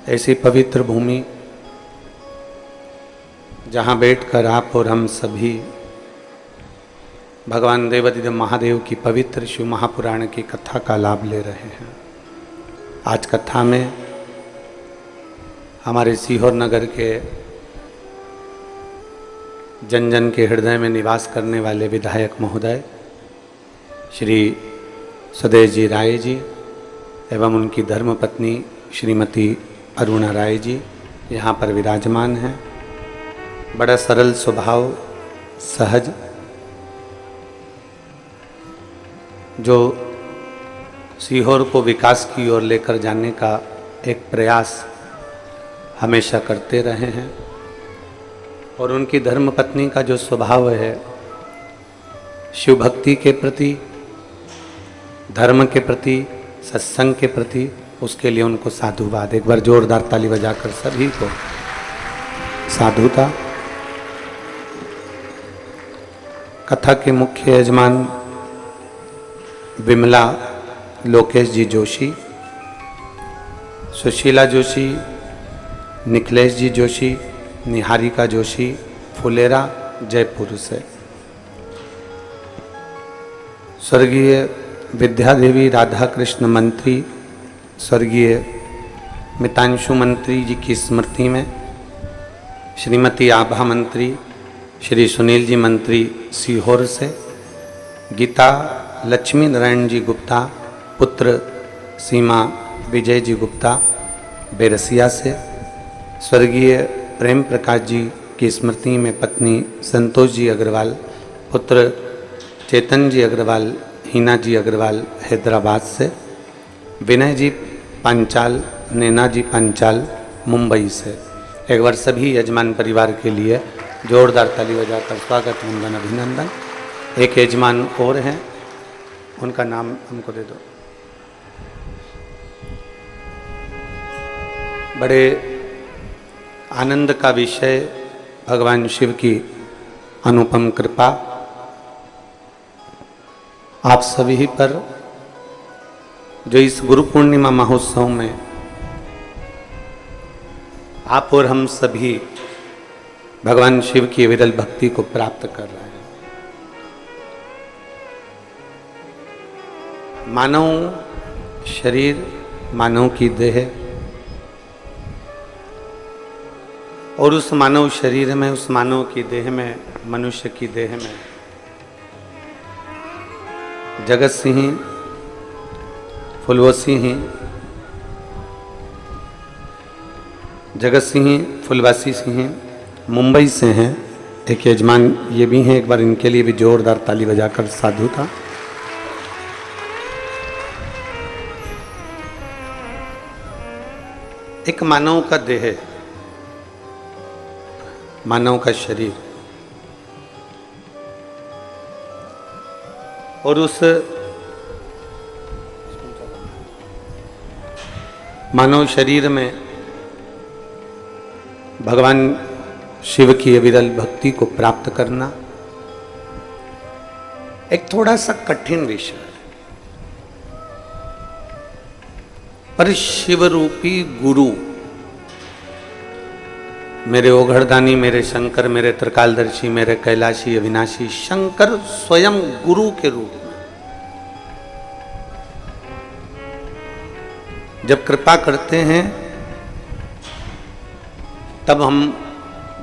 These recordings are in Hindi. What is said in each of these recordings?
ऐसी पवित्र भूमि जहाँ बैठकर आप और हम सभी भगवान देवाधिदेव महादेव की पवित्र शिव महापुराण की कथा का लाभ ले रहे हैं। आज कथा में हमारे सीहोर नगर के जन जन के हृदय में निवास करने वाले विधायक महोदय श्री सुदेश जी राय जी एवं उनकी धर्मपत्नी श्रीमती अरुणा राय जी यहाँ पर विराजमान हैं। बड़ा सरल स्वभाव, सहज, जो सीहोर को विकास की ओर लेकर जाने का एक प्रयास हमेशा करते रहे हैं। और उनकी धर्मपत्नी का जो स्वभाव है शिव भक्ति के प्रति, धर्म के प्रति, सत्संग के प्रति, उसके लिए उनको साधुवाद। एक बार जोरदार ताली बजाकर सभी को साधुता। कथा के मुख्य यजमान विमला लोकेश जी जोशी, सुशीला जोशी, निखिलेश जी जोशी, निहारिका जोशी, फुलेरा, जयपुर से। स्वर्गीय विद्यादेवी राधा कृष्ण मंत्री, स्वर्गीय मितांशु मंत्री जी की स्मृति में श्रीमती आभा मंत्री, श्री सुनील जी मंत्री सीहोर से, गीता लक्ष्मी नारायण जी गुप्ता पुत्र सीमा विजय जी गुप्ता बेरसिया से, स्वर्गीय प्रेम प्रकाश जी की स्मृति में पत्नी संतोष जी अग्रवाल, पुत्र चेतन जी अग्रवाल, हीना जी अग्रवाल हैदराबाद से, विनय जी पांचाल, नैना जी पांचाल मुंबई से। एक बार सभी यजमान परिवार के लिए जोरदार ताली बजाकर स्वागत, वंदन, अभिनंदन। एक यजमान और हैं, उनका नाम हमको दे दो। बड़े आनंद का विषय भगवान शिव की अनुपम कृपा आप सभी पर, जो इस गुरु पूर्णिमा महोत्सव में आप और हम सभी भगवान शिव की विरल भक्ति को प्राप्त कर रहे हैं। मानव शरीर, मानव की देह, और उस मानव शरीर में, उस मानव की देह में, मनुष्य की देह में जगत सिंह, फुलवासी सिंह, जगत सिंह, फुलवासी सिंह मुंबई से हैं। एक यजमान ये भी हैं, एक बार इनके लिए भी जोरदार ताली बजाकर साधुता। एक मानव का देह, मानव का शरीर, और उस मानव शरीर में भगवान शिव की विरल भक्ति को प्राप्त करना एक थोड़ा सा कठिन विषय है, पर शिव रूपी गुरु, मेरे ओघड़दानी, मेरे शंकर, मेरे त्रिकालदर्शी, मेरे कैलाशी अविनाशी शंकर स्वयं गुरु के रूप में जब कृपा करते हैं, तब हम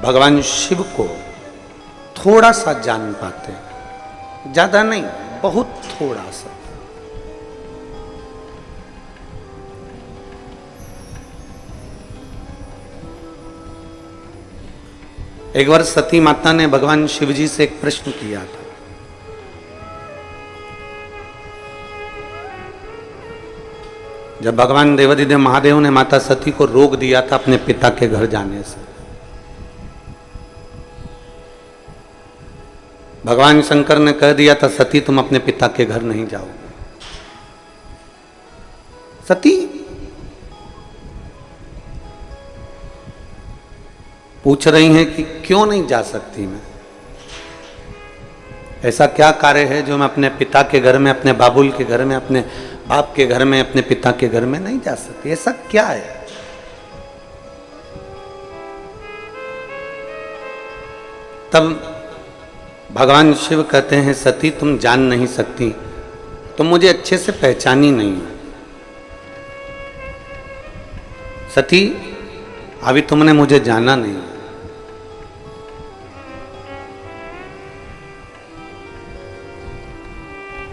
भगवान शिव को थोड़ा सा जान पाते हैं। ज्यादा नहीं, बहुत थोड़ा सा। एक बार सती माता ने भगवान शिव जी से एक प्रश्न किया था। जब भगवान देवाधिदेव महादेव ने माता सती को रोक दिया था अपने पिता के घर जाने से, भगवान शंकर ने कह दिया था सती तुम अपने पिता के घर नहीं जाओ। सती पूछ रही हैं कि क्यों नहीं जा सकती मैं, ऐसा क्या कार्य है जो मैं अपने पिता के घर में, अपने बाबुल के घर में, अपने बाप के घर में, अपने पिता के घर में नहीं जा सकती, ऐसा क्या है। तब भगवान शिव कहते हैं सती तुम जान नहीं सकती, तुम मुझे अच्छे से पहचानी नहीं। सती अभी तुमने मुझे जाना नहीं।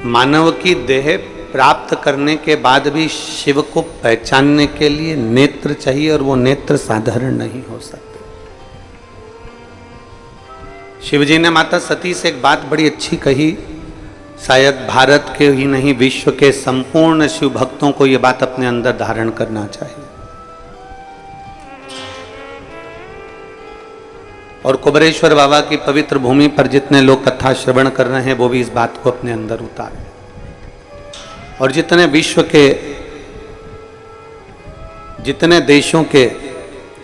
मानव की देह प्राप्त करने के बाद भी शिव को पहचानने के लिए नेत्र चाहिए, और वो नेत्र साधारण नहीं हो सकते। शिव जी ने माता सती से एक बात बड़ी अच्छी कही, शायद भारत के ही नहीं विश्व के संपूर्ण शिव भक्तों को ये बात अपने अंदर धारण करना चाहिए। और कुबरेश्वर बाबा की पवित्र भूमि पर जितने लोग कथा श्रवण कर रहे हैं वो भी इस बात को अपने अंदर उतारें, और जितने विश्व के जितने देशों के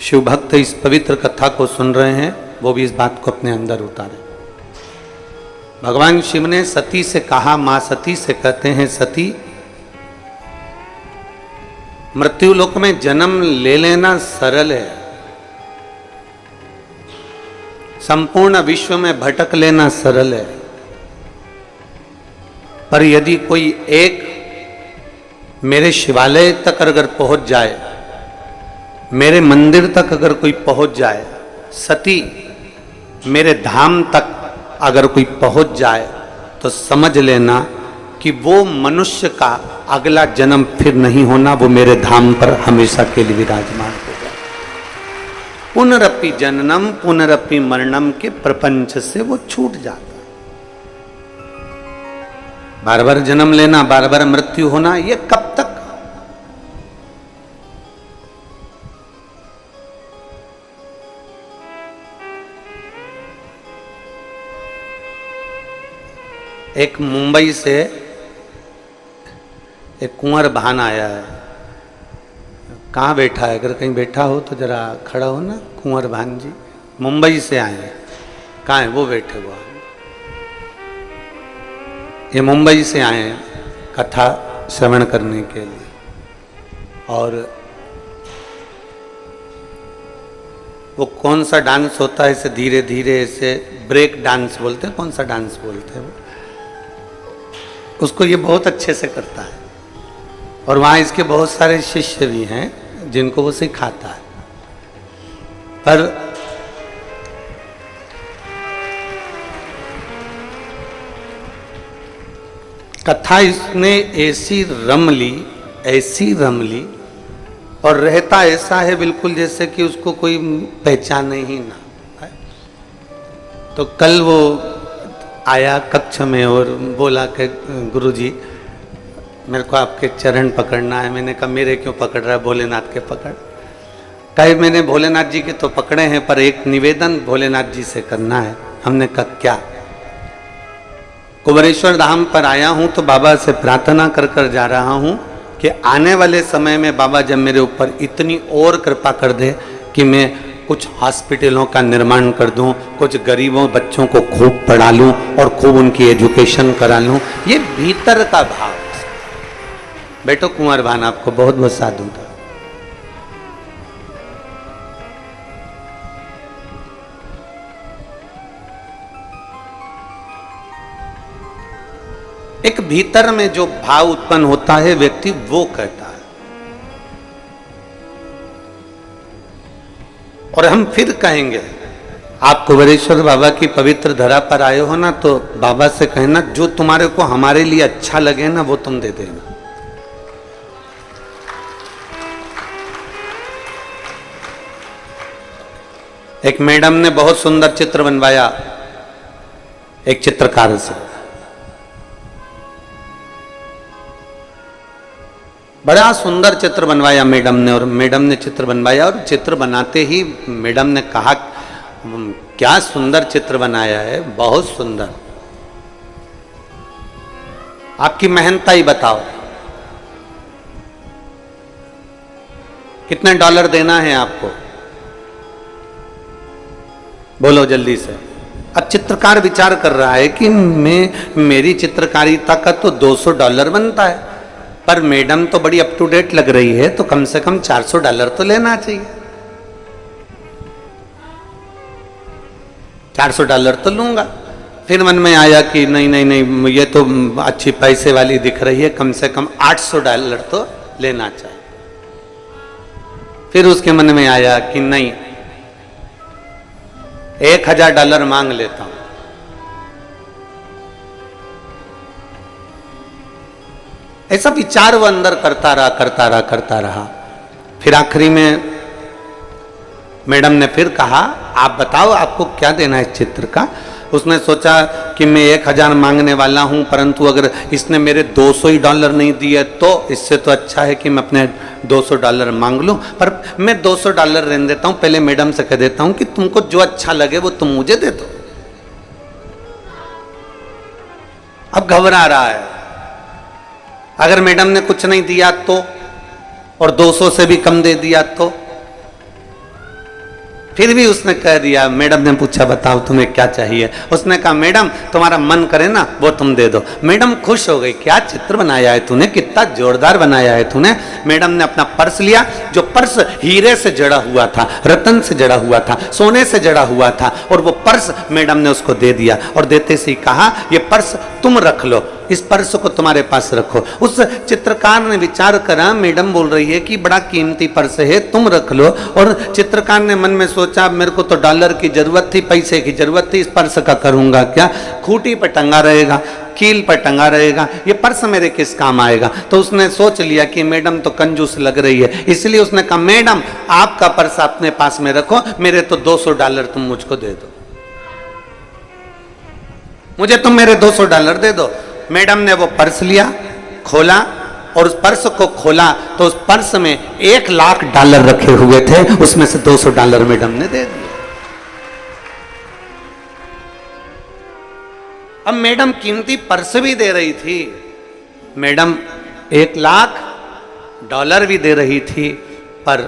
शिव भक्त इस पवित्र कथा को सुन रहे हैं वो भी इस बात को अपने अंदर उतारें। भगवान शिव ने सती से कहा, मां सती से कहते हैं सती मृत्यु लोक में जन्म ले लेना सरल है, संपूर्ण विश्व में भटक लेना सरल है, पर यदि कोई एक मेरे शिवालय तक अगर पहुंच जाए, मेरे मंदिर तक अगर कोई पहुंच जाए, सती मेरे धाम तक अगर कोई पहुंच जाए, तो समझ लेना कि वो मनुष्य का अगला जन्म फिर नहीं होना, वो मेरे धाम पर हमेशा के लिए विराजमान होगा। पुनरपि जननम पुनरपि मरणम के प्रपंच से वो छूट जाता। बार बार जन्म लेना, बार बार मृत्यु होना, ये कब तक? एक मुंबई से एक कुंवर भान आया है। कहाँ बैठा है? अगर कहीं बैठा हो तो जरा खड़ा हो ना। कुंवर भान जी मुंबई से आए हैं। कहाँ है? वो बैठे हुआ। ये मुंबई से आए हैं कथा श्रवण करने के लिए। और वो कौन सा डांस होता है, इसे धीरे धीरे ऐसे ब्रेक डांस बोलते हैं, कौन सा डांस बोलते हैं वो, उसको ये बहुत अच्छे से करता है। और वहाँ इसके बहुत सारे शिष्य भी हैं जिनको वो सिखाता है। पर कथा इसने ऐसी रम ली और रहता ऐसा है बिल्कुल जैसे कि उसको कोई पहचाने ही ना। तो कल वो आया कक्ष में और बोला कि गुरुजी मेरे को आपके चरण पकड़ना है। मैंने कहा मेरे क्यों पकड़ रहा है, भोलेनाथ के पकड़। कहे मैंने भोलेनाथ जी के तो पकड़े हैं, पर एक निवेदन भोलेनाथ जी से करना है। हमने कहा क्या? कुबरेश्वर धाम पर आया हूं तो बाबा से प्रार्थना कर कर जा रहा हूं कि आने वाले समय में बाबा जब मेरे ऊपर इतनी और कृपा कर दे कि मैं कुछ हॉस्पिटलों का निर्माण कर दूं, कुछ गरीबों बच्चों को खूब पढ़ा लूं और खूब उनकी एजुकेशन करा लूं। ये भीतर का भाव। बेटो कुंवर भान आपको बहुत बहुत साधु था। एक भीतर में जो भाव उत्पन्न होता है व्यक्ति वो कहता है। और हम फिर कहेंगे, आप कुबरेश्वर बाबा की पवित्र धरा पर आए हो ना, तो बाबा से कहना जो तुम्हारे को हमारे लिए अच्छा लगे ना वो तुम दे देना। एक मैडम ने बहुत सुंदर चित्र बनवाया एक चित्रकार से, बड़ा सुंदर चित्र बनवाया मैडम ने। और मैडम ने चित्र बनवाया और चित्र बनाते ही मैडम ने कहा क्या सुंदर चित्र बनाया है, बहुत सुंदर। आपकी मेहनताई बताओ, कितने डॉलर देना है आपको? बोलो जल्दी से। अब चित्रकार विचार कर रहा है कि मेरी चित्रकारिता का तो $200 बनता है, पर मैडम तो बड़ी अप टू डेट लग रही है, तो कम से कम $400 तो लेना चाहिए। $400 तो लूंगा। फिर मन में आया कि नहीं नहीं नहीं, ये तो अच्छी पैसे वाली दिख रही है, कम से कम $800 तो लेना चाहिए। फिर उसके मन में आया कि नहीं, $1000 मांग लेता हूं। ऐसा विचार वो अंदर करता रहा। फिर आखिरी में मैडम ने फिर कहा, आप बताओ आपको क्या देना है इस चित्र का। उसने सोचा कि मैं 1000 मांगने वाला हूं, परंतु अगर इसने मेरे $200 नहीं दिए तो इससे तो अच्छा है कि मैं अपने $200 मांग लूं। पर मैं $200 रहने देता हूं, पहले मैडम से कह देता हूं कि तुमको जो अच्छा लगे वो तुम मुझे दे दो। अब घबरा रहा है, अगर मैडम ने कुछ नहीं दिया तो, और 200 से भी कम दे दिया तो। फिर भी उसने कह दिया, मैडम ने पूछा बताओ तुम्हें क्या चाहिए। उसने कहा मैडम तुम्हारा मन करे ना वो तुम दे दो। मैडम खुश हो गई, क्या चित्र बनाया है तूने, कितना जोरदार बनाया है तूने। मैडम ने अपना पर्स लिया, जो पर्स हीरे से जड़ा हुआ था, रतन से जड़ा हुआ था, सोने से जड़ा हुआ था, और वो पर्स मैडम ने उसको दे दिया। और देते से कहा ये पर्स तुम रख लो, इस पर्स को तुम्हारे पास रखो। उस चित्रकार ने विचार करा, मैडम बोल रही है कि बड़ा कीमती पर्स है, तुम रख लो। और चित्रकार ने मन में सोचा मेरे को तो डॉलर की जरूरत थी, पैसे की जरूरत थी, इस पर्स का करूंगा क्या, खूंटी पर टंगा रहेगा, कील पर टंगा रहेगा, ये पर्स मेरे किस काम आएगा। तो उसने सोच लिया कि मैडम तो कंजूस लग रही है, इसलिए उसने कहा मैडम आपका पर्स अपने पास में रखो, मेरे तो $200 तुम मुझको दे दो, मुझे तुम मेरे $200 दे दो। मैडम ने वो पर्स लिया, खोला, और उस पर्स को खोला तो उस पर्स में $1,00,000 रखे हुए थे, उसमें से $200 मैडम ने दे दिए। अब मैडम कीमती पर्स भी दे रही थी, मैडम $1,00,000 भी दे रही थी, पर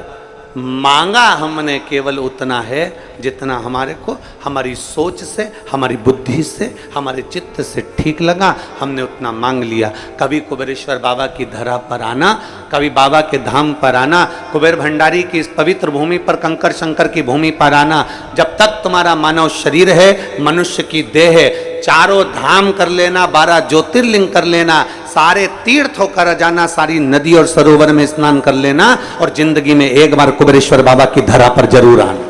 मांगा हमने केवल उतना है जितना हमारे को हमारी सोच से, हमारी बुद्धि से, हमारे चित्त से ठीक लगा, हमने उतना मांग लिया। कभी कुबेरेश्वर बाबा की धरा पर आना, कभी बाबा के धाम पर आना, कुबेर भंडारी की इस पवित्र भूमि पर, कंकर शंकर की भूमि पर आना। जब तक तुम्हारा मानव शरीर है, मनुष्य की देह है, चारों धाम कर लेना, 12 ज्योतिर्लिंग कर लेना, सारे तीर्थ होकर जाना, सारी नदी और सरोवर में स्नान कर लेना, और जिंदगी में एक बार कुबेरेश्वर बाबा की धरा पर जरूर आना।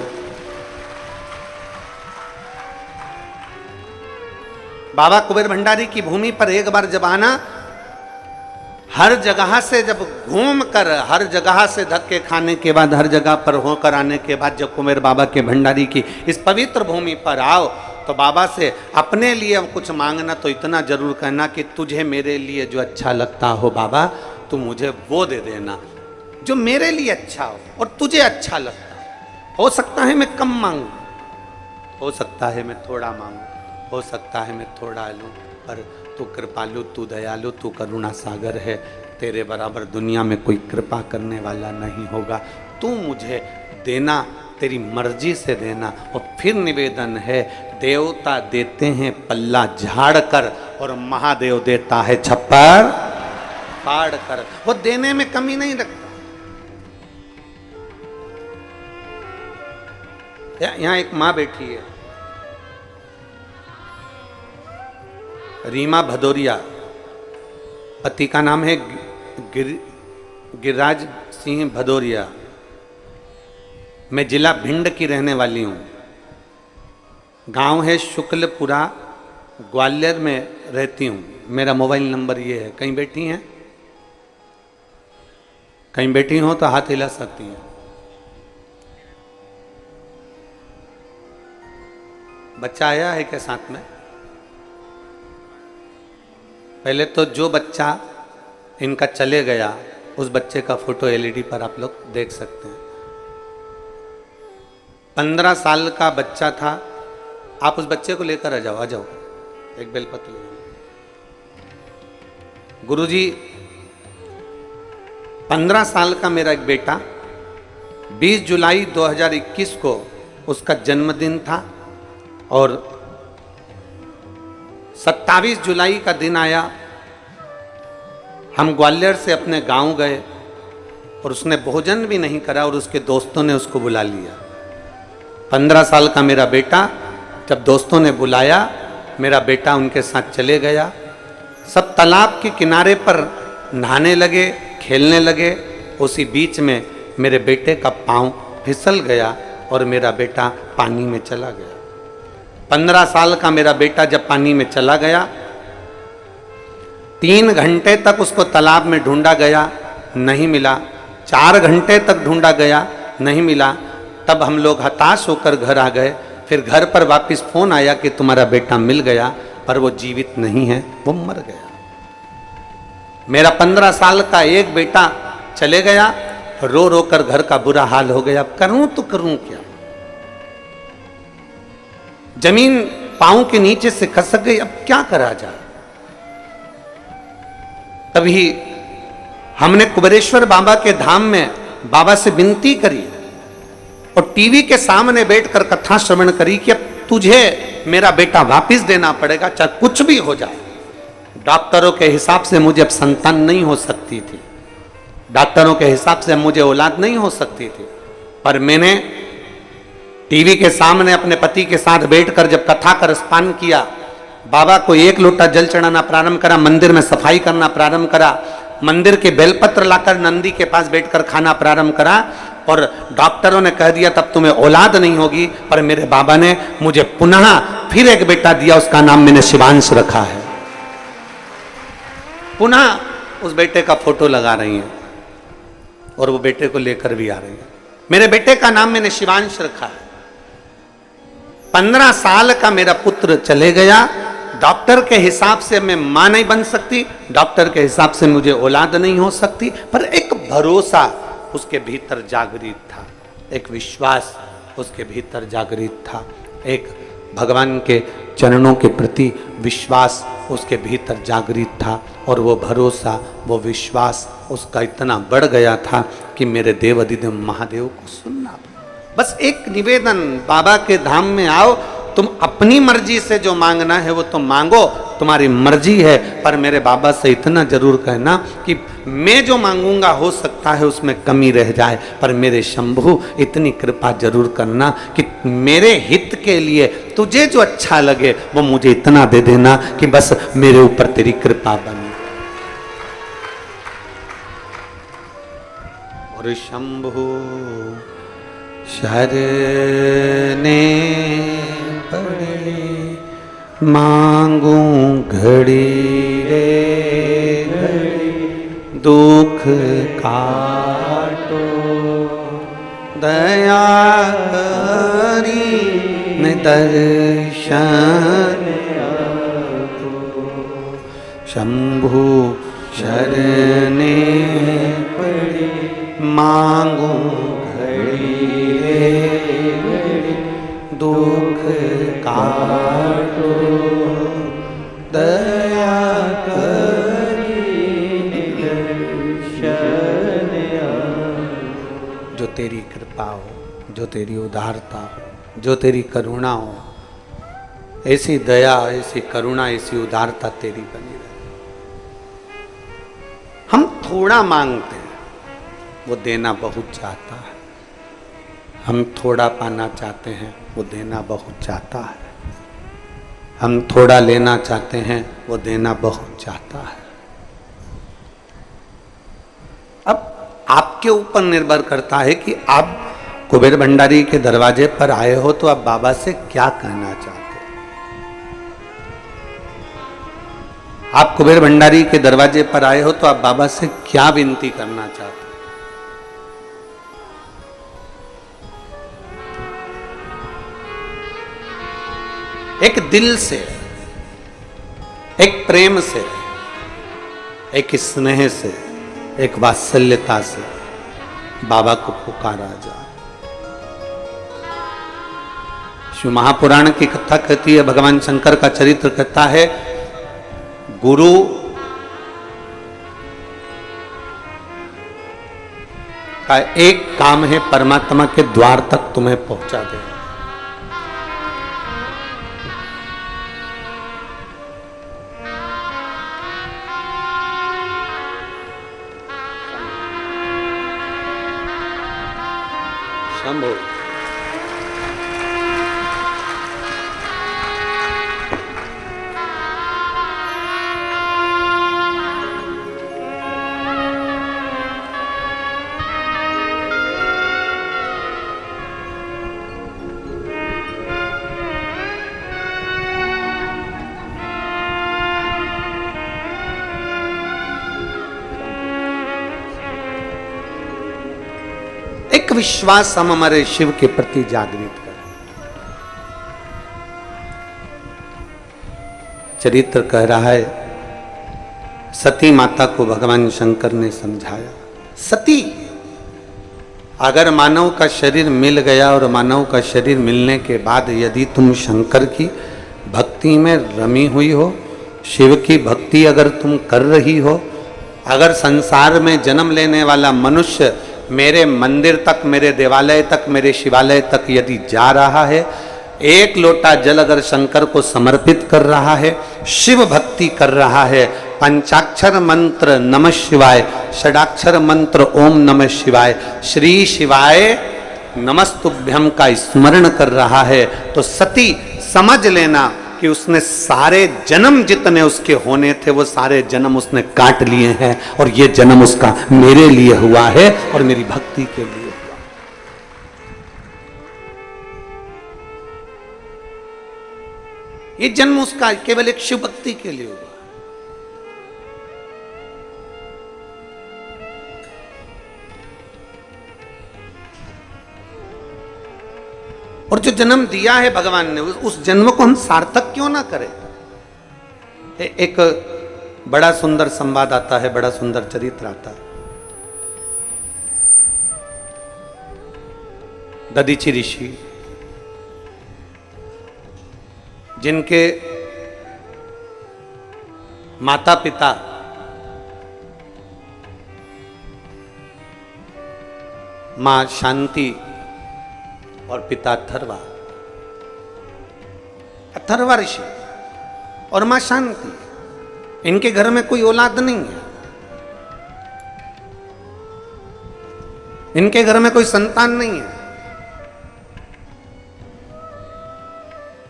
बाबा कुबेर भंडारी की भूमि पर एक बार जब आना, हर जगह से जब घूम कर, हर जगह से धक्के खाने के बाद, हर जगह पर होकर आने के बाद जब कुबेर बाबा के भंडारी की इस पवित्र भूमि पर आओ, तो बाबा से अपने लिए कुछ मांगना तो इतना जरूर कहना कि तुझे मेरे लिए जो अच्छा लगता हो बाबा, तू मुझे वो दे देना जो मेरे लिए अच्छा हो और तुझे अच्छा लगता हो। सकता है मैं कम मांगू, हो सकता है मैं थोड़ा मांगू, हो सकता है मैं थोड़ा लूँ, पर तू कृपालु, तू दयालु, तू करुणा सागर है, तेरे बराबर दुनिया में कोई कृपा करने वाला नहीं होगा। तू मुझे देना, तेरी मर्जी से देना। और फिर निवेदन है, देवता देते हैं पल्ला झाड़ कर, और महादेव देता है छप्पर फाड़ कर। वो देने में कमी नहीं रखता। यहां एक मां बैठी है, रीमा भदौरिया, पति का नाम है गिरिराज सिंह भदौरिया। मैं जिला भिंड की रहने वाली हूँ, गांव है शुक्लपुरा, ग्वालियर में रहती हूँ। मेरा मोबाइल नंबर ये है। कहीं बैठी हैं? कहीं बैठी हो तो हाथ हिला सकती हैं। बच्चा आया है क्या साथ में? पहले तो जो बच्चा इनका चले गया, उस बच्चे का फोटो एलईडी पर आप लोग देख सकते हैं। 15 साल का बच्चा था। आप उस बच्चे को लेकर आ जाओ, एक बेलपत्र ले। गुरुजी, 15 साल का मेरा एक बेटा, 20 जुलाई 2021 को उसका जन्मदिन था, और 27 जुलाई का दिन आया, हम ग्वालियर से अपने गांव गए, और उसने भोजन भी नहीं करा, और उसके दोस्तों ने उसको बुला लिया। 15 साल का मेरा बेटा जब दोस्तों ने बुलाया, मेरा बेटा उनके साथ चले गया। सब तालाब के किनारे पर नहाने लगे, खेलने लगे। उसी बीच में मेरे बेटे का पांव फिसल गया और मेरा बेटा पानी में चला गया। 15 साल का मेरा बेटा जब पानी में चला गया, 3 घंटे तक उसको तालाब में ढूंढा गया, नहीं मिला। 4 घंटे तक ढूंढा गया, नहीं मिला। तब हम लोग हताश होकर घर आ गए। फिर घर पर वापस फोन आया कि तुम्हारा बेटा मिल गया, पर वो जीवित नहीं है, वो मर गया। मेरा 15 साल का एक बेटा चले गया, रो रो कर घर का बुरा हाल हो गया। अब करूं तो करूं क्या? जमीन पांव के नीचे से खसक गई, अब क्या करा जाए? तभी हमने कुबेरेश्वर बाबा के धाम में बाबा से विनती करी और टीवी के सामने बैठकर कथा श्रवण करी कि अब तुझे मेरा बेटा वापस देना पड़ेगा, चाहे कुछ भी हो जाए। डॉक्टरों के हिसाब से मुझे अब संतान नहीं हो सकती थी, डॉक्टरों के हिसाब से मुझे औलाद नहीं हो सकती थी, पर मैंने टीवी के सामने अपने पति के साथ बैठकर जब कथा का रसपान किया, बाबा को 1 लोटा जल चढ़ाना प्रारंभ करा, मंदिर में सफाई करना प्रारंभ करा, मंदिर के बेलपत्र लाकर नंदी के पास बैठकर खाना प्रारंभ करा। और डॉक्टरों ने कह दिया तब तुम्हें औलाद नहीं होगी, पर मेरे बाबा ने मुझे पुनः फिर एक बेटा दिया, उसका नाम मैंने शिवांश रखा है। पुनः उस बेटे का फोटो लगा रही हैं और वो बेटे को लेकर भी आ रही हैं। मेरे बेटे का नाम मैंने शिवांश रखा है। 15 साल का मेरा पुत्र चले गया। डॉक्टर के हिसाब से मैं मां नहीं बन सकती, डॉक्टर के हिसाब से मुझे औलाद नहीं हो सकती, पर एक भरोसा उसके भीतर जागृत था, एक विश्वास उसके भीतर जागृत था, एक भगवान के चरणों के प्रति विश्वास उसके भीतर जागृत था। और वो भरोसा, वो विश्वास उसका इतना बढ़ गया था कि मेरे देव अधिदेव महादेव को सुनना पड़ा। बस एक निवेदन, बाबा के धाम में आओ, तुम अपनी मर्जी से जो मांगना है वो तुम मांगो, तुम्हारी मर्जी है, पर मेरे बाबा से इतना जरूर कहना कि मैं जो मांगूंगा हो सकता है उसमें कमी रह जाए, पर मेरे शंभु इतनी कृपा जरूर करना कि मेरे हित के लिए तुझे जो अच्छा लगे वो मुझे इतना दे देना कि बस मेरे ऊपर तेरी कृपा बने। और शंभु शरने पड़े मांगू घड़ी रे घड़ी, दुख काटो दया करी दर्शन शंभु शरने पड़े मांगू घड़ी रे घड़ी, दुख काटो दया करी दर्शन। जो तेरी कृपा हो, जो तेरी उदारता हो, जो तेरी करुणा हो, ऐसी दया, ऐसी करुणा, ऐसी उदारता तेरी बनी रहे। हम थोड़ा मांगते हैं, वो देना बहुत चाहता है। हम थोड़ा पाना चाहते हैं, वो देना बहुत चाहता है। हम थोड़ा लेना चाहते हैं, वो देना बहुत चाहता है। अब आपके ऊपर निर्भर करता है कि आप कुबेर भंडारी के दरवाजे पर आए हो तो आप बाबा से क्या कहना चाहते हो। आप कुबेर भंडारी के दरवाजे पर आए हो तो आप बाबा से क्या विनती करना चाहते हो। एक दिल से, एक प्रेम से, एक स्नेह से, एक वात्सल्यता से बाबा को पुकारा जाए। शिव महापुराण की कथा कहती है, भगवान शंकर का चरित्र कहता है, गुरु का एक काम है परमात्मा के द्वार तक तुम्हें पहुंचा देना। शंभो एक विश्वास हम हमारे शिव के प्रति जागृत करें। चरित्र कह रहा है, सती माता को भगवान शंकर ने समझाया, सती अगर मानव का शरीर मिल गया और मानव का शरीर मिलने के बाद यदि तुम शंकर की भक्ति में रमी हुई हो, शिव की भक्ति अगर तुम कर रही हो, अगर संसार में जन्म लेने वाला मनुष्य मेरे मंदिर तक, मेरे देवालय तक, मेरे शिवालय तक यदि जा रहा है, एक लोटा जल अगर शंकर को समर्पित कर रहा है, शिव भक्ति कर रहा है, पंचाक्षर मंत्र नमः शिवाय, षडाक्षर मंत्र ओम नमः शिवाय, श्री शिवाय नमस्तुभ्यम का स्मरण कर रहा है, तो सती समझ लेना कि उसने सारे जन्म जितने उसके होने थे वो सारे जन्म उसने काट लिए हैं, और ये जन्म उसका मेरे लिए हुआ है और मेरी भक्ति के लिए। ये जन्म उसका केवल एक शिव भक्ति के लिए हुआ। और जो जन्म दिया है भगवान ने, उस जन्म को हम सार्थक क्यों ना करें। एक बड़ा सुंदर संवाद आता है, बड़ा सुंदर चरित्र आता है। दधीचि ऋषि, जिनके माता पिता मां शांति और पिता अथर्वा ऋषि और मां शांति, इनके घर में कोई औलाद नहीं है, इनके घर में कोई संतान नहीं है,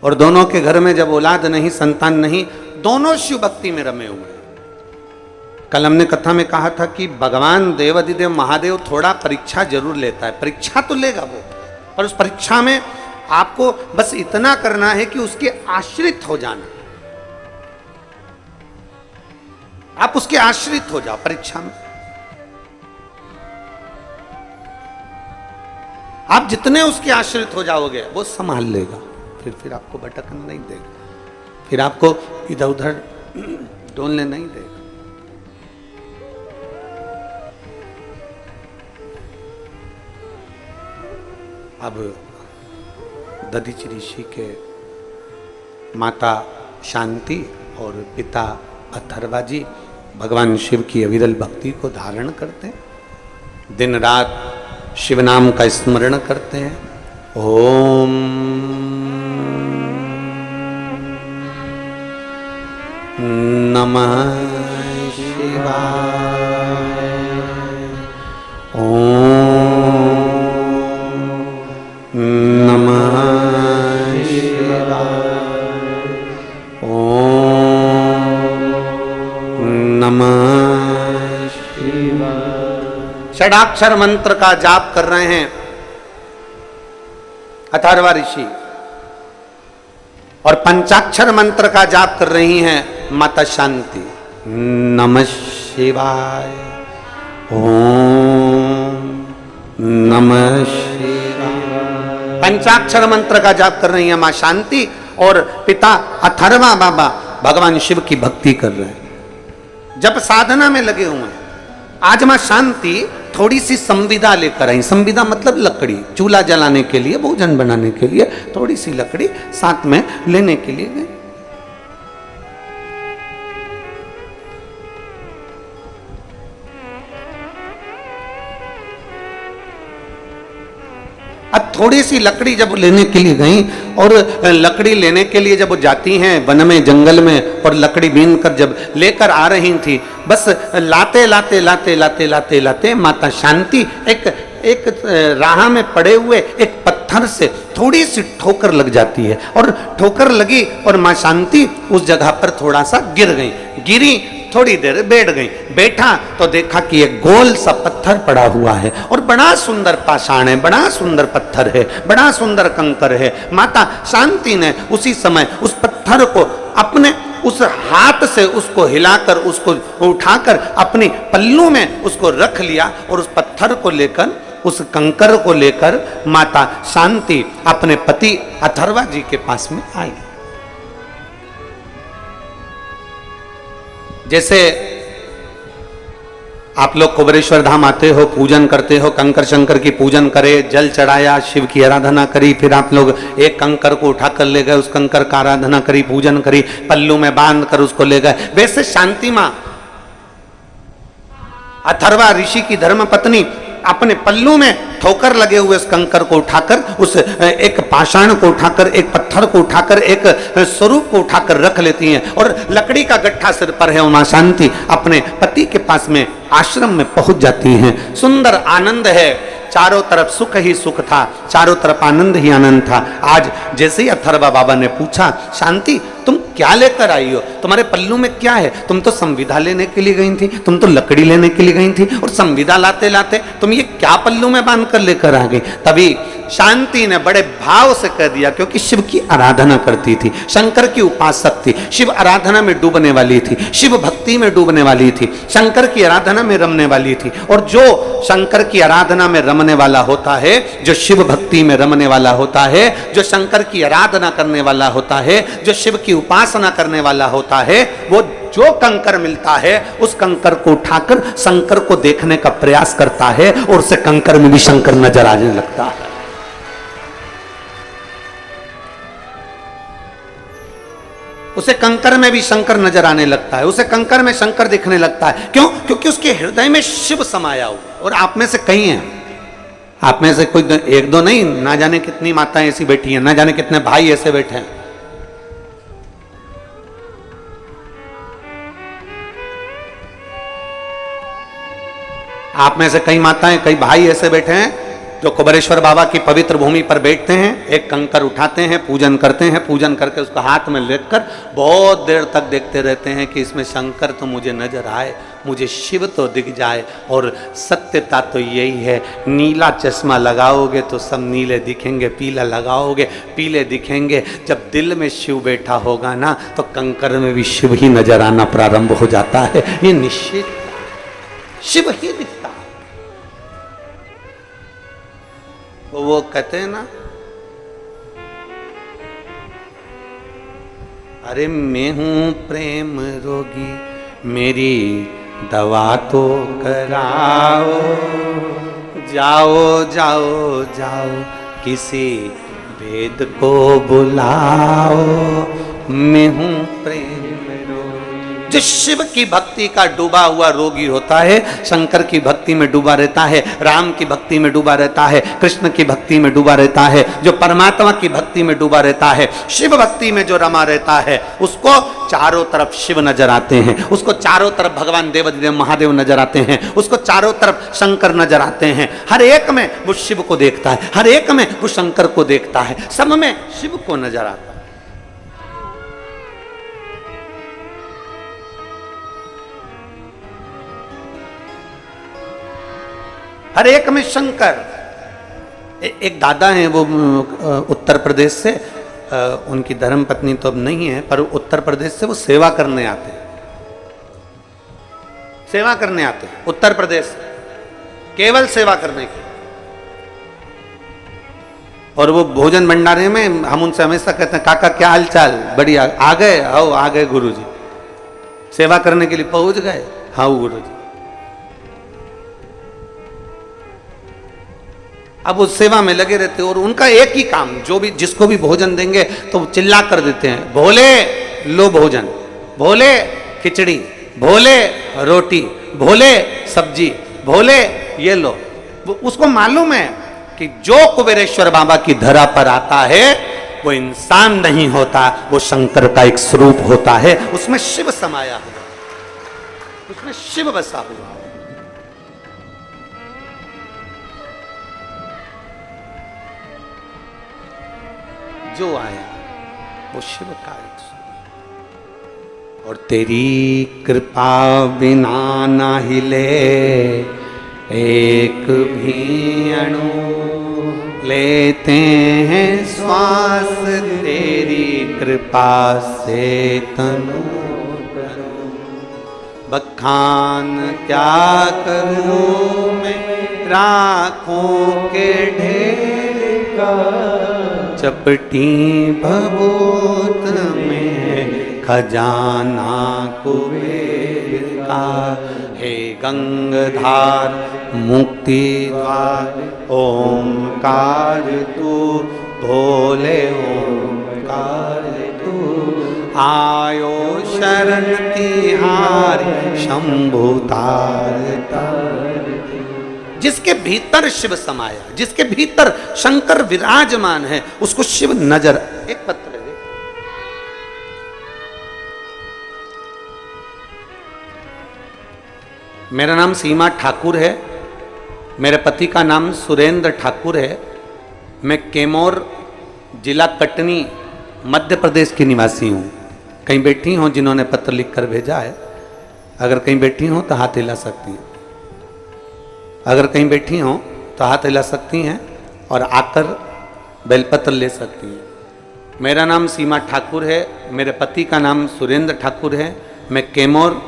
और दोनों के घर में जब औलाद नहीं, संतान नहीं, दोनों शिव भक्ति में रमे हुए हैं। कल हमने कथा में कहा था कि भगवान देवाधिदेव महादेव थोड़ा परीक्षा जरूर लेता है, परीक्षा तो लेगा वो, और उस परीक्षा में आपको बस इतना करना है कि उसके आश्रित हो जाना, आप उसके आश्रित हो जाओ परीक्षा में। आप जितने उसके आश्रित हो जाओगे वो संभाल लेगा, फिर आपको भटकने नहीं देगा, फिर आपको इधर उधर डोलने नहीं देगा। अब दधीचि ऋषि के माता शांति और पिता अथर्वा जी भगवान शिव की अविरल भक्ति को धारण करते हैं, दिन रात शिव नाम का स्मरण करते हैं। ओम नमः शिवाय, ओम नमः शिवाय, ओम नमः शिवाय। षडाक्षर मंत्र का जाप कर रहे हैं अथर्वा ऋषि, और पंचाक्षर मंत्र का जाप कर रही हैं माता शांति। नमः शिवाय, ओम नमः शिवाय। पंचाक्षर मंत्र का जाप कर रही हैं मां शांति, और पिता अथर्वा बाबा भगवान शिव की भक्ति कर रहे हैं, जब साधना में लगे हुए हैं। आज मां शांति थोड़ी सी संविदा लेकर आई। संविदा मतलब लकड़ी, चूल्हा जलाने के लिए, भोजन बनाने के लिए थोड़ी सी लकड़ी साथ में लेने के लिए गए। अब थोड़ी सी लकड़ी जब लेने के लिए गई, और लकड़ी लेने के लिए जब वो जाती हैं वन में, जंगल में, और लकड़ी बीन कर जब लेकर आ रही थी, बस लाते लाते लाते लाते लाते लाते माता शांति एक राह में पड़े हुए एक पत्थर से थोड़ी सी ठोकर लग जाती है, और ठोकर लगी और मां शांति उस जगह पर थोड़ा सा गिर गई। गिरी, थोड़ी देर बैठ गई, बैठा तो देखा कि एक गोल सा पत्थर पड़ा हुआ है, और बड़ा सुंदर पाषाण है, बड़ा सुंदर पत्थर है, बड़ा सुंदर कंकर है। माता शांति ने उसी समय उस पत्थर को अपने उस हाथ से उसको हिलाकर, उसको उठाकर अपने पल्लू में उसको रख लिया, और उस पत्थर को लेकर उस कंकर को लेकर माता शांति अपने पति अथर्वा जी के पास में आई। जैसे आप लोग कुबेरेश्वर धाम आते हो, पूजन करते हो, कंकर शंकर की पूजन करे, जल चढ़ाया, शिव की आराधना करी, फिर आप लोग एक कंकर को उठा कर ले गए, उस कंकर का आराधना करी, पूजन करी, पल्लू में बांध कर उसको ले गए। वैसे शांति मां अथर्वा ऋषि की धर्म पत्नी अपने पल्लू में ठोकर लगे हुए उस कंकर को उठाकर, उस एक पाषाण को उठाकर, एक पत्थर को उठाकर, एक स्वरूप को उठाकर रख लेती हैं और लकड़ी का गट्ठा सिर पर है। मां शांति अपने पति के पास में आश्रम में पहुंच जाती हैं। सुंदर आनंद है, चारों तरफ सुख ही सुख था, चारों तरफ आनंद ही आनंद था। आज जैसे ही अथर्वा बाबा ने पूछा, शांति तुम क्या लेकर आई हो, तुम्हारे पल्लू में क्या है? तुम तो संविदा लेने के लिए गई थी, तुम तो लकड़ी लेने के लिए गई थी, और संविदा लाते लाते तुम ये क्या पल्लू में बांध कर लेकर आ गई? तभी शांति ने बड़े भाव से कह दिया, क्योंकि शिव की आराधना करती थी, शंकर की उपासक थी, शिव आराधना में डूबने वाली थी, शिव भक्ति में डूबने वाली थी, शंकर की आराधना में रमने वाली थी। और जो शंकर की आराधना में रमने वाला होता है, जो शिव भक्ति में रमने वाला होता है, जो शंकर की आराधना करने वाला होता है, जो शिव की उपासना करने वाला होता है, वो जो कंकर मिलता है उस कंकर को उठाकर शंकर को देखने का प्रयास करता है, और उसे कंकर में भी शंकर नजर आने लगता है। उसे कंकर में भी शंकर नजर आने लगता है, उसे कंकर में शंकर दिखने लगता है। क्यों? क्योंकि उसके हृदय में शिव समाया हुआ। और आप में से कई हैं, आप में से कोई एक दो नहीं, ना जाने कितनी माताएं ऐसी बैठी हैं, ना जाने कितने भाई ऐसे बैठे हैं। आप में से कई माताएं, कई भाई ऐसे बैठे हैं जो कुबेरेश्वर बाबा की पवित्र भूमि पर बैठते हैं, एक कंकर उठाते हैं, पूजन करते हैं, पूजन करके उसको हाथ में लेकर बहुत देर तक देखते रहते हैं कि इसमें शंकर तो मुझे नजर आए, मुझे शिव तो दिख जाए। और सत्यता तो यही है, नीला चश्मा लगाओगे तो सब नीले दिखेंगे, पीला लगाओगे पीले दिखेंगे। जब दिल में शिव बैठा होगा ना, तो कंकर में भी शिव ही नजर आना प्रारंभ हो जाता है। ये निश्चित शिव ही दिखता है। वो कहते हैं ना, अरे मैं हूं प्रेम रोगी, मेरी दवा तो कराओ, जाओ जाओ जाओ किसी वेद को बुलाओ, मैं हूं प्रेम। जो शिव की भक्ति का डूबा हुआ रोगी होता है, शंकर की भक्ति में डूबा रहता है, राम की भक्ति में डूबा रहता है, कृष्ण की भक्ति में डूबा रहता है, जो परमात्मा की भक्ति में डूबा रहता है, शिव भक्ति में जो रमा रहता है, उसको चारों तरफ शिव नजर आते हैं, उसको चारों तरफ भगवान देवाधिदेव महादेव नजर आते हैं, उसको चारों तरफ शंकर नजर आते हैं। हर एक में वो शिव को देखता है, हर एक में वो शंकर को देखता है, सब में शिव को नजर आता है। हर एक में शंकर। एक दादा हैं, वो उत्तर प्रदेश से, उनकी धर्म पत्नी तो अब नहीं है, पर उत्तर प्रदेश से वो सेवा करने आते हैं, सेवा करने आते हैं उत्तर प्रदेश, केवल सेवा करने की। और वो भोजन भंडारे में हम उनसे हमेशा कहते हैं, काका क्या हाल चाल? बढ़िया। आ गए? आओ आ गए गुरुजी। सेवा करने के लिए पहुंच गए? हाँ गुरुजी। अब उस सेवा में लगे रहते, और उनका एक ही काम, जो भी जिसको भी भोजन देंगे तो चिल्ला कर देते हैं, भोले लो भोजन, भोले खिचड़ी, भोले रोटी, भोले सब्जी, भोले ये लो। वो उसको मालूम है कि जो कुबेरेश्वर बाबा की धरा पर आता है वो इंसान नहीं होता, वो शंकर का एक स्वरूप होता है, उसमें शिव समाया हुआ, उसमें शिव बसा हुआ। जो आया वो शिव का एक स्वरूप। और तेरी कृपा बिना ना हिले एक भी अणु, लेते हैं श्वास तेरी कृपा से तनु तनु। बखान क्या करूं मैं राखों के ढेर का, चपटी भभूत में खजाना कुबेर का। हे गंगाधार मुक्ति द्वार ओंकार तू, भोले ओंकार तू। आयो शरण तिहारी शंभु तार तार। जिसके भीतर शिव समाया, जिसके भीतर शंकर विराजमान है, उसको शिव नजर। एक पत्र दे। मेरा नाम सीमा ठाकुर है, मेरे पति का नाम सुरेंद्र ठाकुर है। मैं कैमोर जिला कटनी मध्य प्रदेश की निवासी हूँ। कहीं बैठी हो जिन्होंने पत्र लिखकर भेजा है, अगर कहीं बैठी हो तो हाथ हिला सकती हैं। अगर कहीं बैठी हो तो हाथ हिला सकती हैं और आकर बेलपत्र ले सकती हैं। मेरा नाम सीमा ठाकुर है, मेरे पति का नाम सुरेंद्र ठाकुर है। मैं कैमोर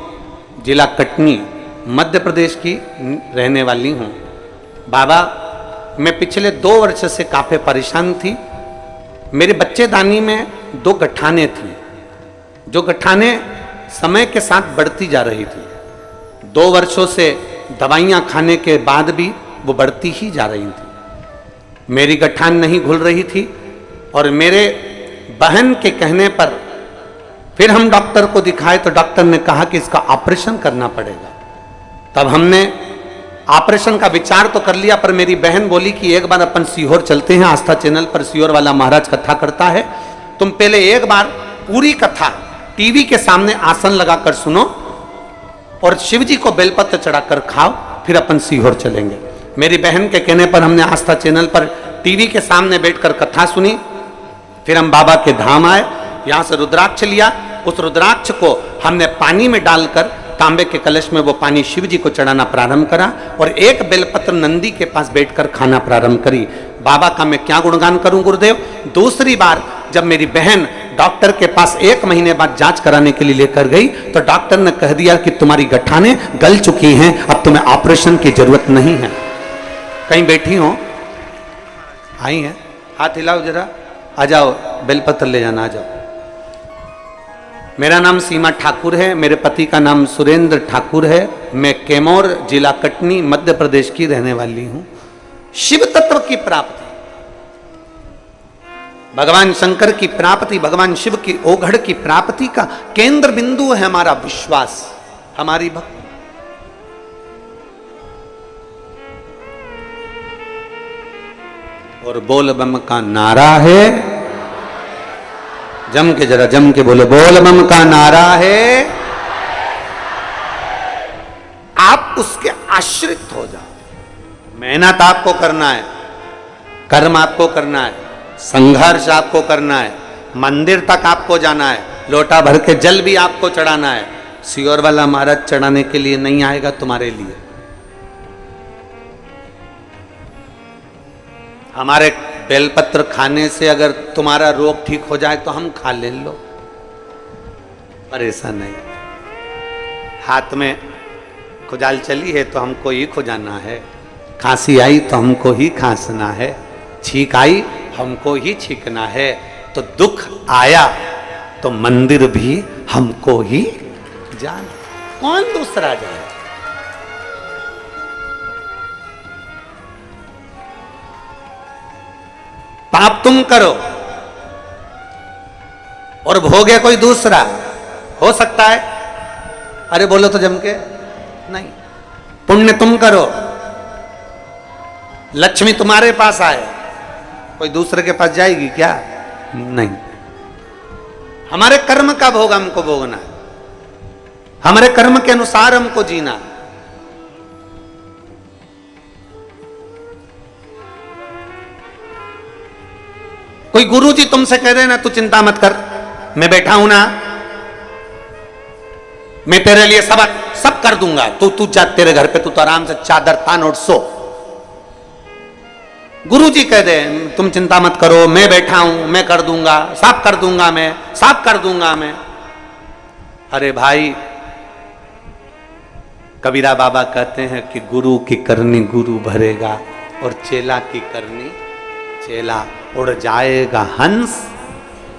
जिला कटनी मध्य प्रदेश की रहने वाली हूँ। बाबा, मैं पिछले 2 वर्ष से काफ़ी परेशान थी। मेरे बच्चेदानी में 2 गठाने थी, जो गठाने समय के साथ बढ़ती जा रही थी। 2 वर्षों से दवाइयाँ खाने के बाद भी वो बढ़ती ही जा रही थी। मेरी गठान नहीं घुल रही थी और मेरे बहन के कहने पर फिर हम डॉक्टर को दिखाए तो डॉक्टर ने कहा कि इसका ऑपरेशन करना पड़ेगा। तब हमने ऑपरेशन का विचार तो कर लिया, पर मेरी बहन बोली कि एक बार अपन सीहोर चलते हैं, आस्था चैनल पर सीहोर वाला महाराज कथा करता है, तुम पहले एक बार पूरी कथा टीवी के सामने आसन लगाकर सुनो और शिव जी को बेलपत्र चढ़ाकर खाओ, फिर अपन सीहोर चलेंगे। मेरी बहन के कहने पर हमने आस्था चैनल पर टीवी के सामने बैठकर कथा सुनी। फिर हम बाबा के धाम आए, यहाँ से रुद्राक्ष लिया। उस रुद्राक्ष को हमने पानी में डालकर तांबे के कलश में वो पानी शिव जी को चढ़ाना प्रारंभ करा और एक बेलपत्र नंदी के पास बैठकर खाना प्रारंभ करी। बाबा का मैं क्या गुणगान करूं गुरुदेव। दूसरी बार जब मेरी बहन डॉक्टर के पास 1 महीने बाद जांच कराने के लिए लेकर गई तो डॉक्टर ने कह दिया कि तुम्हारी गठाने गल चुकी हैं, अब तुम्हें ऑपरेशन की जरूरत नहीं है। कहीं बैठी हो, आई हैं, हाथ हिलाओ जरा, आ जाओ, बेलपत्र ले जाना, आ जाओ। मेरा नाम सीमा ठाकुर है, मेरे पति का नाम सुरेंद्र ठाकुर है। मैं कैमोर जिला कटनी मध्य प्रदेश की रहने वाली हूं। शिव तत्व की प्राप्ति, भगवान शंकर की प्राप्ति, भगवान शिव की ओघड़ की प्राप्ति का केंद्र बिंदु है हमारा विश्वास, हमारी भक्ति। और बोल बम का नारा है, जम के जरा जम के बोले, बोल बम का नारा है। आप उसके आश्रित हो जाओ। मेहनत आपको करना है, कर्म आपको करना है, संघर्ष आपको करना है, मंदिर तक आपको जाना है, लोटा भर के जल भी आपको चढ़ाना है। सीहोर वाला महाराज चढ़ाने के लिए नहीं आएगा तुम्हारे लिए। हमारे बेलपत्र खाने से अगर तुम्हारा रोग ठीक हो जाए तो हम खा ले लो, पर ऐसा नहीं। हाथ में खुजाल चली है तो हमको ही खुजाना है, खांसी आई तो हमको ही खांसना है, छींक आई हमको ही छींकना है। तो दुख आया तो मंदिर भी हमको ही जाना, कौन दूसरा जाए। पाप तुम करो और भोगे कोई दूसरा, हो सकता है? अरे बोलो तो जम के, नहीं। पुण्य तुम करो, लक्ष्मी तुम्हारे पास आए, कोई दूसरे के पास जाएगी क्या? नहीं। हमारे कर्म का भोग हमको भोगना है, हमारे कर्म के अनुसार हमको जीना है। कोई गुरुजी तुमसे कह देना तू चिंता मत कर, मैं बैठा हूं ना, मैं तेरे लिए सब कर दूंगा, तू जा तेरे घर पे, तू तो आराम से चादर तान और सो। गुरुजी कह दे तुम चिंता मत करो, मैं बैठा हूं, मैं कर दूंगा, सब कर दूंगा, मैं सब कर दूंगा मैं। अरे भाई, कबीरा बाबा कहते हैं कि गुरु की करनी गुरु भरेगा और चेला की करनी चेला, उड़ जाएगा हंस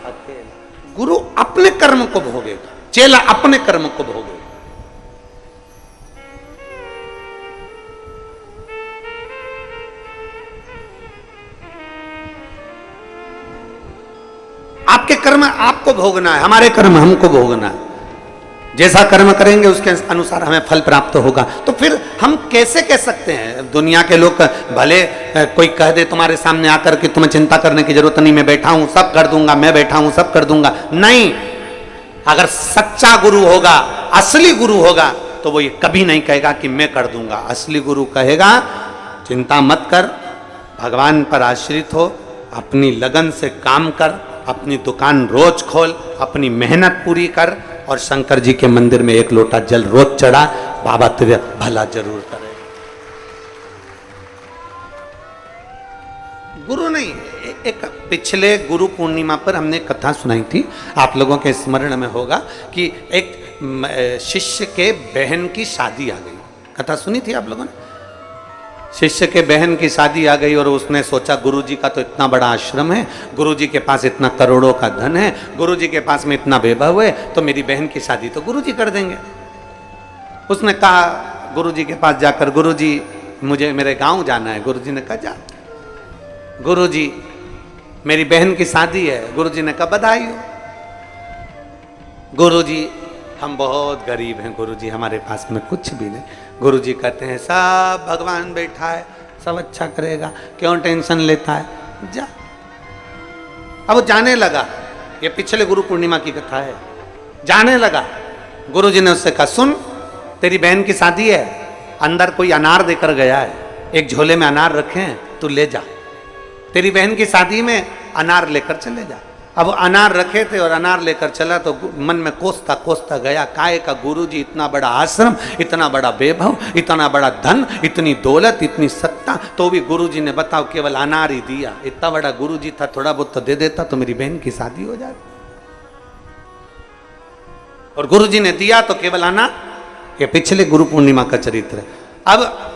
अकेला। गुरु अपने कर्म को भोगेगा, चेला अपने कर्म को भोगेगा। आपके कर्म आपको भोगना है, हमारे कर्म हमको भोगना है। जैसा कर्म करेंगे उसके अनुसार हमें फल प्राप्त होगा। तो फिर हम कैसे कह सकते हैं? दुनिया के लोग भले कोई कह दे तुम्हारे सामने आकर कि तुम्हें चिंता करने की जरूरत नहीं, मैं बैठा हूं सब कर दूंगा, मैं बैठा हूं सब कर दूंगा, नहीं। अगर सच्चा गुरु होगा, असली गुरु होगा, तो वो ये कभी नहीं कहेगा कि मैं कर दूंगा। असली गुरु कहेगा चिंता मत कर, भगवान पर आश्रित हो, अपनी लगन से काम कर, अपनी दुकान रोज खोल, अपनी मेहनत पूरी कर, और शंकर जी के मंदिर में एक लोटा जल रोज चढ़ा, बाबा तेरे भला जरूर करे। गुरु नहीं। एक पिछले गुरु पूर्णिमा पर हमने कथा सुनाई थी, आप लोगों के स्मरण में होगा कि एक शिष्य के बहन की शादी आ गई। कथा सुनी थी आप लोगों ने? शिष्य के बहन की शादी आ गई और उसने सोचा गुरुजी का तो इतना बड़ा आश्रम है, गुरुजी के पास इतना करोड़ों का धन है, गुरुजी के पास में इतना वैभव है, तो मेरी बहन की शादी तो गुरुजी कर देंगे। उसने कहा गुरुजी के पास जाकर, गुरुजी मुझे मेरे गांव जाना है। गुरुजी ने कहा जा। गुरुजी मेरी बहन की शादी है। गुरुजी ने कहा बधाई हो। गुरुजी हम बहुत गरीब हैं गुरुजी, हमारे पास में कुछ भी नहीं। गुरुजी कहते हैं सब भगवान बैठा है, सब अच्छा करेगा, क्यों टेंशन लेता है, जा। अब वो जाने लगा, ये पिछले गुरु पूर्णिमा की कथा है। जाने लगा, गुरुजी ने उससे कहा सुन, तेरी बहन की शादी है, अंदर कोई अनार देकर गया है, एक झोले में अनार रखे हैं, तू ले जा। तेरी बहन की शादी में अनार लेकर चले जा। अब अनार रखे थे और अनार लेकर चला तो मन में कोसता कोसता गया, काय का गुरुजी, इतना बड़ा आश्रम, इतना बड़ा वैभव, इतना बड़ा धन, इतनी दौलत, इतनी सत्ता, तो भी गुरुजी ने बताओ केवल अनार ही दिया। इतना बड़ा गुरुजी था, थोड़ा बहुत तो दे देता तो मेरी बहन की शादी हो जाती। और गुरुजी ने दिया तो केवल अनार। ये पिछले गुरु पूर्णिमा का चरित्र है। अब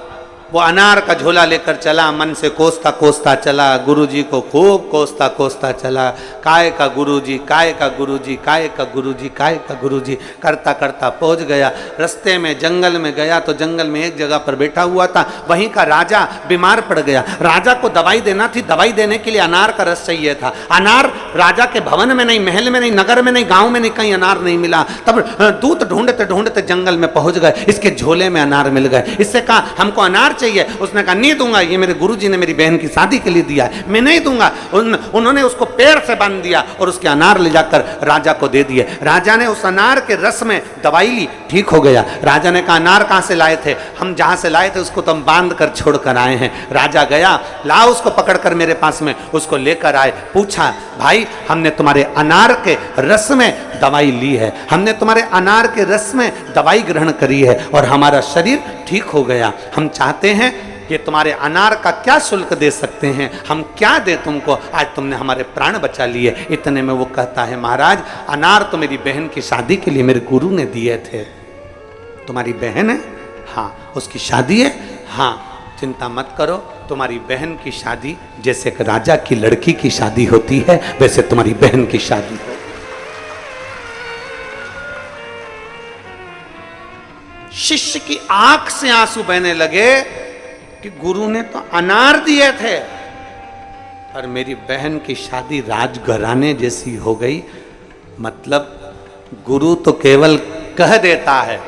वो अनार का झोला लेकर चला, मन से कोसता कोसता चला, गुरुजी को खूब कोसता कोसता चला। काय का गुरुजी, काय का गुरुजी, काय का गुरुजी, काय का गुरुजी करता करता पहुंच गया। रास्ते में जंगल में गया तो जंगल में एक जगह पर बैठा हुआ था, वहीं का राजा बीमार पड़ गया। राजा को दवाई देना थी, दवाई देने के लिए अनार का रस चाहिए था। अनार राजा के भवन में नहीं, महल में नहीं, नगर में नहीं, गाँव में नहीं, कहीं अनार नहीं मिला। तब दूत ढूंढते ढूंढते जंगल में पहुंच गए, इसके झोले में अनार मिल गए। इससे कहा हमको अनार चाहिए। उसने कहा नहीं दूंगा, ये मेरे गुरुजी ने मेरी बहन की शादी के लिए दिया है, मैं नहीं दूंगा। उन्होंने उसको पेड़ से बांध दिया और उसके अनार ले जाकर राजा को दे दिए। राजा ने उस अनार के रस में दवाई ली, ठीक हो गया। राजा ने कहा अनार कहां से लाए थे? हम जहां से लाए थे उसको तो हम बांध कर छोड़ कर आए हैं। राजा गया, ला उसको पकड़कर मेरे पास में, उसको लेकर आए। पूछा भाई हमने तुम्हारे अनार के रस में दवाई ली है, हमने तुम्हारे अनार के रस में दवाई ग्रहण करी है और हमारा शरीर ठीक हो गया। हम चाहते हैं कि तुम्हारे अनार का क्या शुल्क दे सकते हैं, हम क्या दे तुमको, आज तुमने हमारे प्राण बचा लिए। इतने में वो कहता है महाराज अनार तो मेरी बहन की शादी के लिए मेरे गुरु ने दिए थे। तुम्हारी बहन है? हाँ। उसकी शादी है? हाँ। चिंता मत करो, तुम्हारी बहन की शादी जैसे एक राजा की लड़की की शादी होती है वैसे तुम्हारी बहन की शादी हो। शिष्य की आंख से आंसू बहने लगे कि गुरु ने तो अनार दिए थे और मेरी बहन की शादी राजघराने जैसी हो गई। मतलब गुरु तो केवल कह देता है,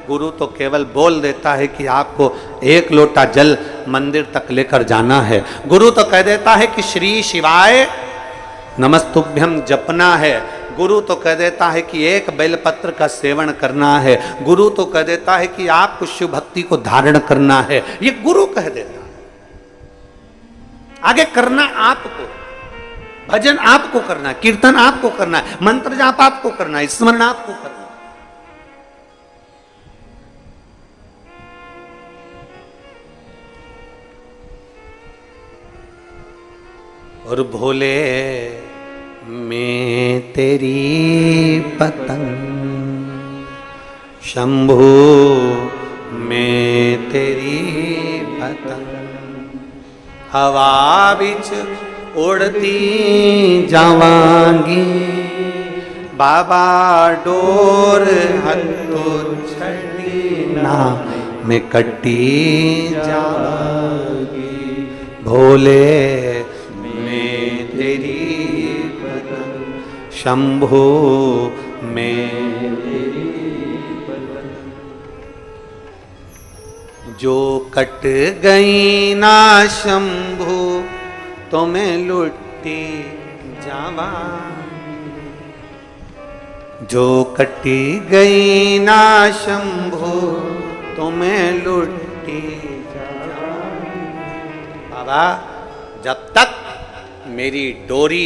गुरु तो केवल बोल देता है कि आपको एक लोटा जल मंदिर तक लेकर जाना है। गुरु तो कह देता है कि श्री शिवाय नमस्तुभ्यम जपना है। गुरु तो कह देता है कि एक बेलपत्र का सेवन करना है। गुरु तो कह देता है कि आपको शिव भक्ति को धारण करना है। ये गुरु कह देता है। आगे करना आपको, भजन आपको करना है, कीर्तन आपको करना है, मंत्र जाप आपको करना है, स्मरण आपको करना है। और भोले मैं तेरी पतंग, शंभू मैं पतंग हवा बिच उड़ती जावांगी बाबा डोर हथो छड़ी ना मैं कटी जावांगी भोले मैं तेरी पतंग शंभो मैं तेरी पतंग जो कट गई ना शंभो तो मैं लुटी जावा जो कटी गई ना शंभो तो मैं लुटी जावा बाबा जब तक मेरी डोरी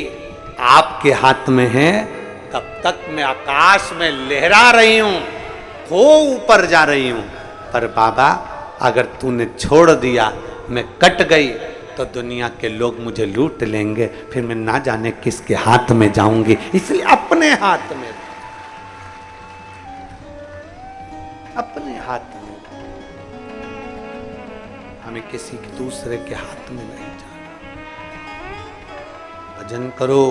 आपके हाथ में है तब तक मैं आकाश में लहरा रही हूं खो ऊपर जा रही हूं पर बाबा अगर तूने छोड़ दिया मैं कट गई तो दुनिया के लोग मुझे लूट लेंगे फिर मैं ना जाने किसके हाथ में जाऊंगी इसलिए अपने हाथ में अपने हाथ में हमें किसी दूसरे के हाथ में नहीं जाना भजन करो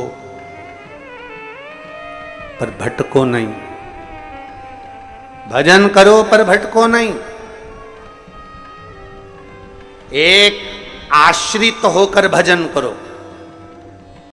पर भटको नहीं भजन करो पर भटको नहीं एक आश्रित होकर भजन करो